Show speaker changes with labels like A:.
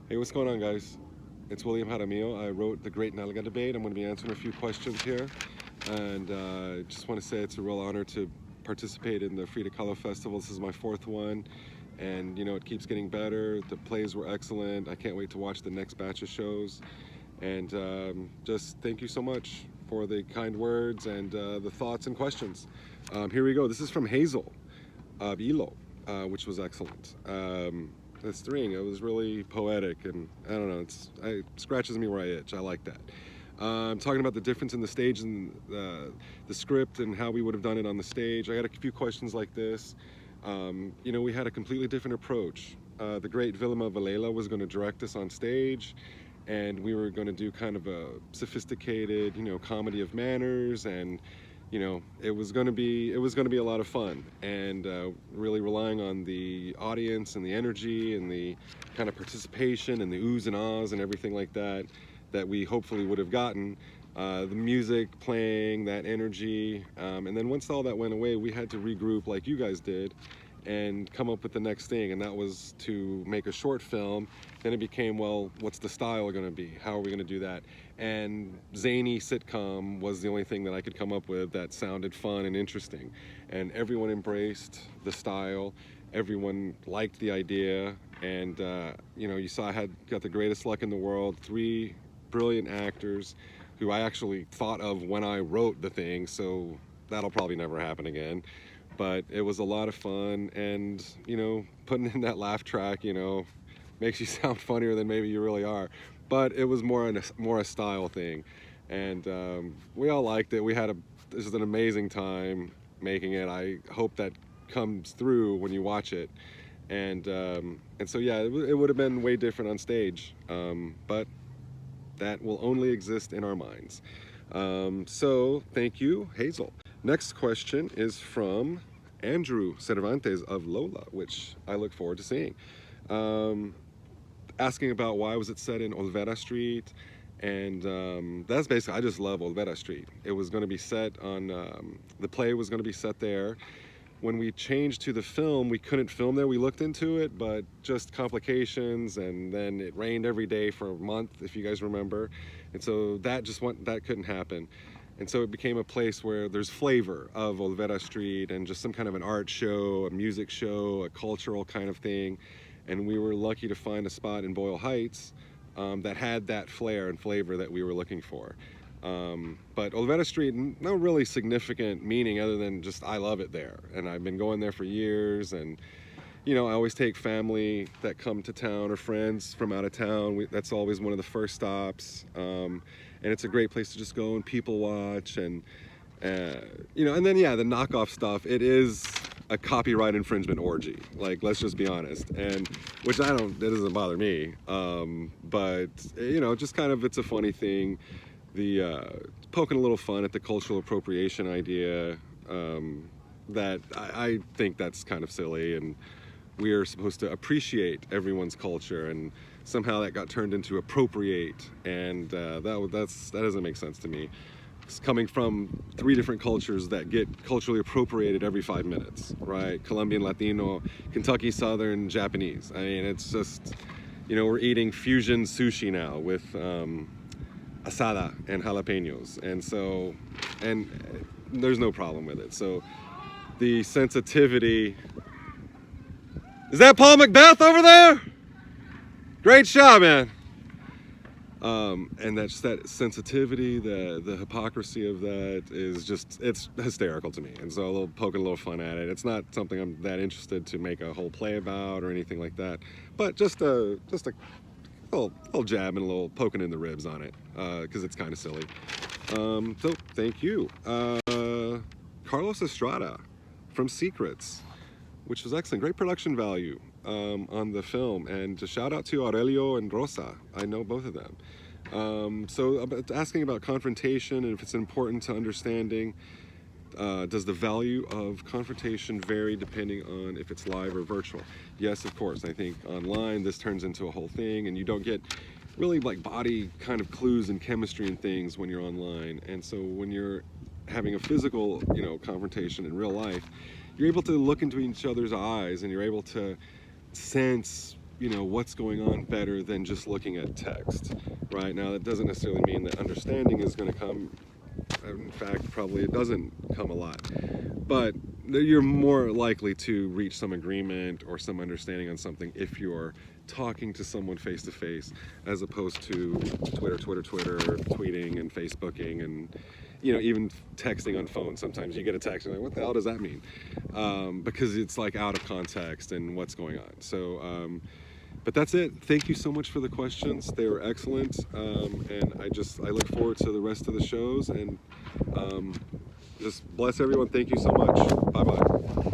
A: Hey, what's going on, guys? It's William Jaramillo. I wrote The Great Nalga Debate. I'm going to be answering a few questions here. And just want to say it's a real honor to participate in the Frida Kahlo Festival. This is my fourth one. And, you know, it keeps getting better. The plays were excellent. I can't wait to watch the next batch of shows. And just thank you so much for the kind words and the thoughts and questions. Here we go. This is from Hazel of Ilo, which was excellent. The string, it was really poetic, and I don't know, it scratches me where I itch. I like that. I'm talking about the difference in the stage and the script and how we would have done it on the stage. I got a few questions like this. You know, we had a completely different approach. The great Vilma Villela was going to direct us on stage, and we were going to do kind of a sophisticated, you know, comedy of manners, and you know, it was going to be a lot of fun, and really relying on the audience and the energy and the kind of participation and the oohs and ahs and everything like that we hopefully would have gotten. The music playing, that energy, and then once all that went away, we had to regroup like you guys did and come up with the next thing, and that was to make a short film. Then it became, well, what's the style going to be? How are we going to do that? And zany sitcom was the only thing that I could come up with that sounded fun and interesting. And everyone embraced the style. Everyone liked the idea. And, you know, you saw I got the greatest luck in the world. 3 brilliant actors who I actually thought of when I wrote the thing, so that'll probably never happen again. But it was a lot of fun, and you know, putting in that laugh track, you know, makes you sound funnier than maybe you really are. But it was more a style thing, and we all liked it. This was an amazing time making it. I hope that comes through when you watch it, and so yeah, it would have been way different on stage, but that will only exist in our minds. So thank you, Hazel. Next question is from Andrew Cervantes of Lola, which I look forward to seeing. Asking about why was it set in Olivera Street, and that's basically, I just love Olivera Street. It was going to be set on, the play was going to be set there. When we changed to the film, we couldn't film there. We looked into it, but just complications, and then it rained every day for a month, if you guys remember. And so that couldn't happen. And so it became a place where there's flavor of Olivera Street and just some kind of an art show, a music show, a cultural kind of thing. And we were lucky to find a spot in Boyle Heights that had that flair and flavor that we were looking for. But Olivera Street, no really significant meaning other than just I love it there. And I've been going there for years, and you know, I always take family that come to town or friends from out of town. That's always one of the first stops. And it's a great place to just go and people watch, and you know, and then yeah, the knockoff stuff, it is a copyright infringement orgy, like, let's just be honest, and which that doesn't bother me, but you know, just kind of, it's a funny thing, the poking a little fun at the cultural appropriation idea, that I think that's kind of silly, and we are supposed to appreciate everyone's culture, and somehow that got turned into appropriate, and that doesn't make sense to me. It's coming from 3 different cultures that get culturally appropriated every 5 minutes, right? Colombian, Latino, Kentucky Southern, Japanese. I mean, it's just, you know, we're eating fusion sushi now with asada and jalapenos, and so, and there's no problem with it. So the sensitivity. Is that Paul Macbeth over there? Great shot, man. And that's that sensitivity, the hypocrisy of that is just, it's hysterical to me. And so poking a little fun at it. It's not something I'm that interested to make a whole play about or anything like that. But just a little jab and a little poking in the ribs on it, because it's kind of silly. So thank you. Carlos Estrada from Secrets, which was excellent. Great production value on the film. And just shout out to Aurelio and Rosa. I know both of them. So asking about confrontation and if it's important to understanding, does the value of confrontation vary depending on if it's live or virtual? Yes, of course. I think online this turns into a whole thing, and you don't get really like body kind of clues and chemistry and things when you're online. And so when you're having a physical, you know, confrontation in real life, you're able to look into each other's eyes, and you're able to sense what's going on better than just looking at text, right? Now, that doesn't necessarily mean that understanding is going to come. In fact, probably it doesn't come a lot, but you're more likely to reach some agreement or some understanding on something if you're talking to someone face to face, as opposed to Twitter, tweeting and Facebooking, and even texting on phone. Sometimes you get a text and you're like, what the hell does that mean? Because it's like out of context and what's going on. So, but that's it. Thank you so much for the questions. They were excellent. And I look forward to the rest of the shows, and just bless everyone. Thank you so much. Bye-bye.